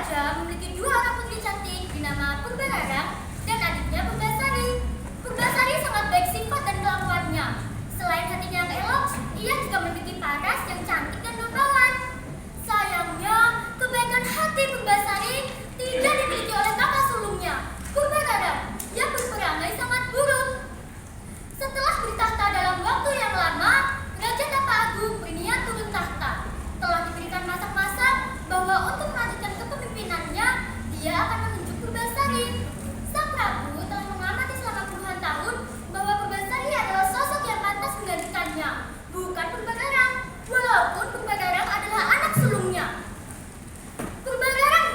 raja memiliki dua orang putri cantik bernama Purbararang dan adiknya Purbasari. Purbasari sangat baik sifat dan kelakuannya. Selain hatinya yang elok, ia juga memiliki paras yang cantik dan dermawan. Sayangnya, kebaikan hati Purbasari tidak dimiliki oleh kakak sulungnya, Purbararang, yang berperangai sangat buruk. Setelah bertahta dalam waktu yang lama, Raja Tapaagung berniat turun tahta. Telah diberikan masak-masak bahwa untuk melanjutkan kepemimpinannya, dia akan menunjuk Purbasari. Sang Prabu telah mengamati selama puluhan tahun bahwa Purbasari adalah sosok yang pantas menggantikannya, bukan Purbararang, walaupun Purbararang adalah anak sulungnya. Purbararang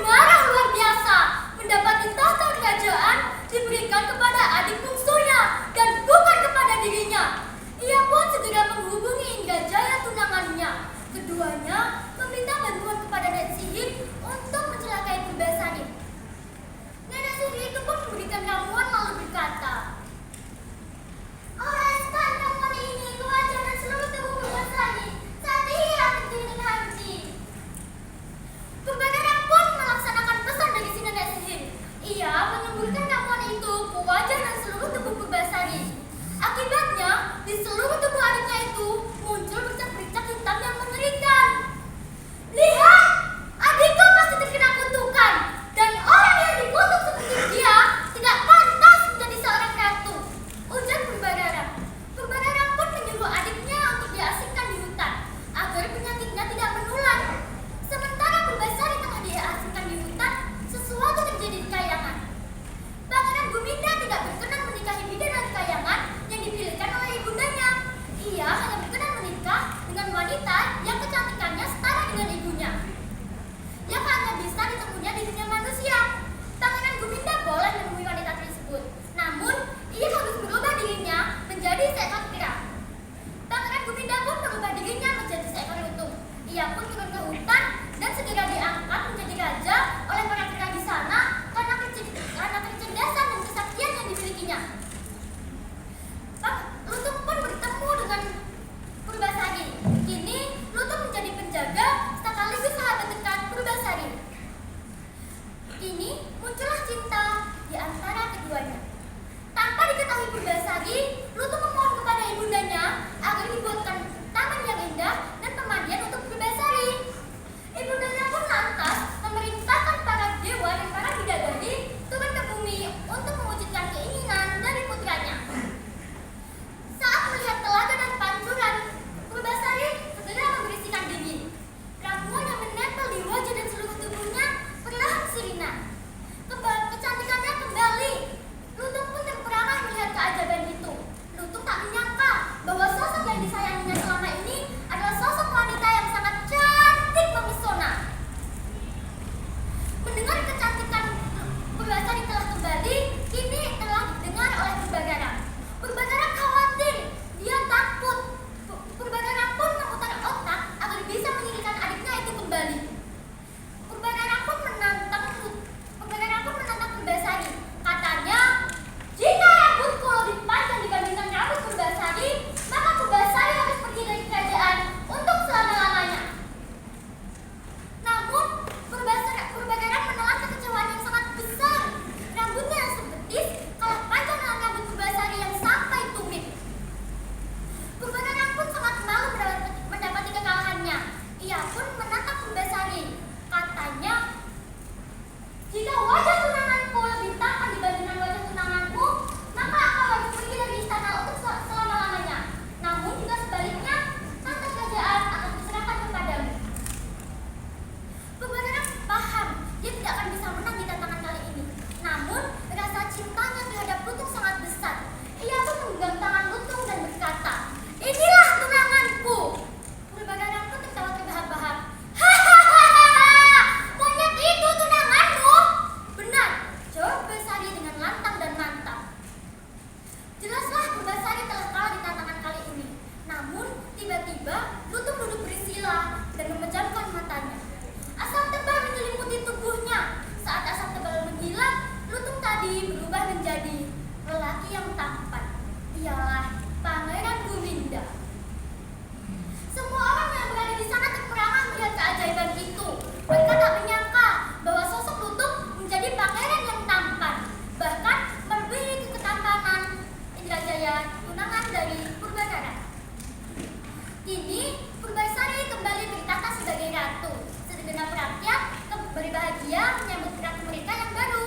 bahagia menyambut ratu mereka yang baru.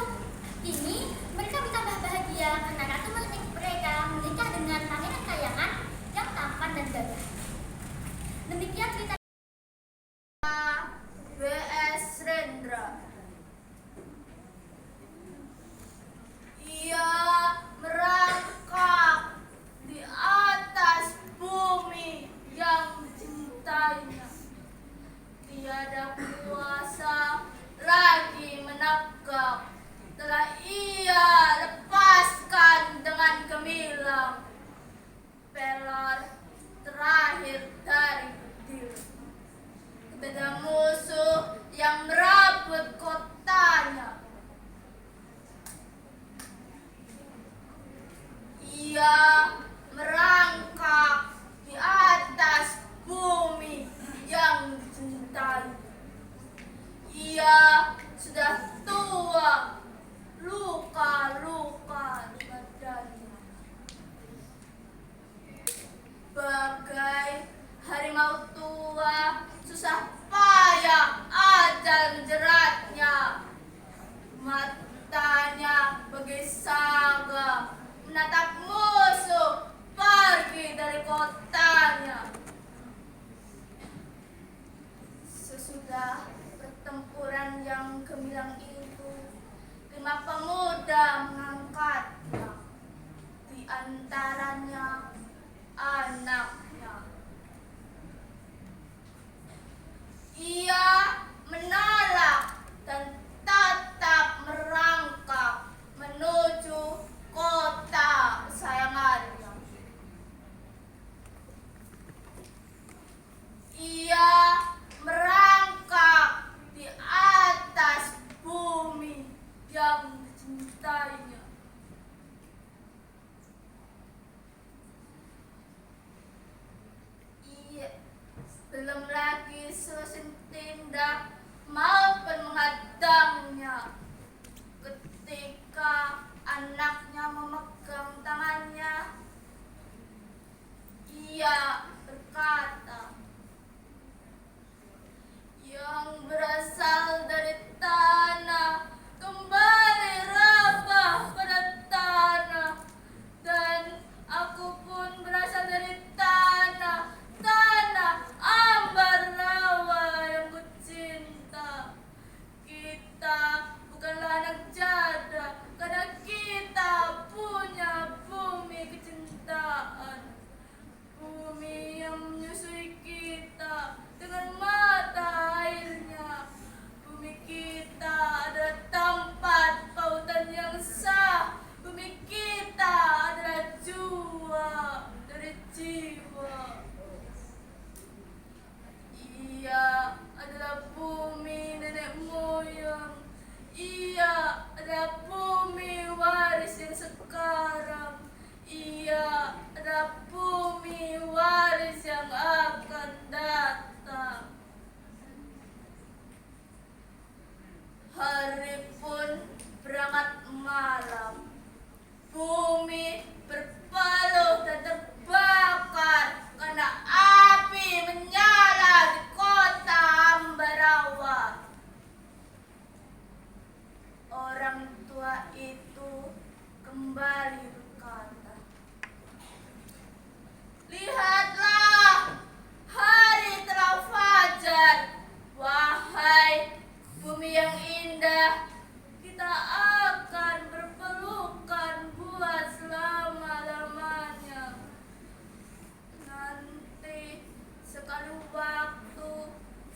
Kini mereka bertambah bahagia karena ratu mereka menikah dengan pangeran kayangan yang tampan dan gagah. Demikian cerita W.S. Rendra. Ia merangkak di atas bumi yang dicintainya. Tiada kuasa lagi menegak telah ia lepaskan dengan gemilang pelar terakhir dari bedil kepada musuh yang merebut kotanya. Ia merangkak di atas bumi yang dicintai. Ia sudah tua, luka-luka di badannya. Bagai harimau tua, susah payah ajal menjeratnya. Matanya bagai saga menatap musuh pergi dari kotanya. Sesudah pertempuran yang gemilang itu, 5 pemuda mengangkatnya, di antaranya anaknya. Ia menolak dan tetap merangkak menuju kota kesayangannya. Ia merangkak di atas bumi yang dicintainya. Ia belum lagi selesai tindak maupun menghadangnya ketika anaknya memegang tangannya. Ia berkata, yang berasal dari tanah kembali rabah pada tanah, dan aku pun berasal dari tanah ambar rawa yang kucinta. Kita bukanlah anak jada karena kita punya bumi kecintaan, bumi yang menyusui kita dengan mata airnya. Bumi kita adalah tempat pautan yang sah. Bumi kita adalah jua dari jiwa. Ia adalah bumi nenek moyang. Ia adalah bumi waris yang sekarang. Ia adalah bumi waris yang akan datang. Hari pun berangat malam. Bumi berpeluh dan terbakar karena api menyala di kota Ambarawa. Orang tua itu kembali berkata, lihatlah, hari telah fajar. Wahai bumi yang indah, kita akan berpelukan buat selama-lamanya. Nanti sekali waktu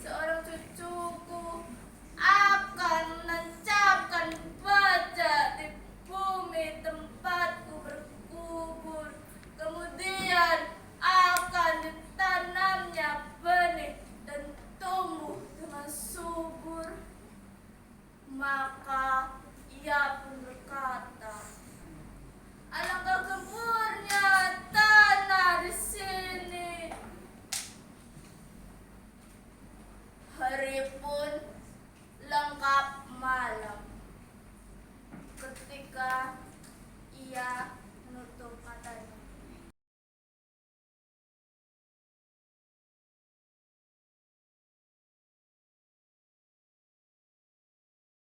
seorang cucuku akan menancapkan baja di bumi tempatku berkubur. Kemudian akan ditanamnya benih dan tumbuh dengan subur. Maka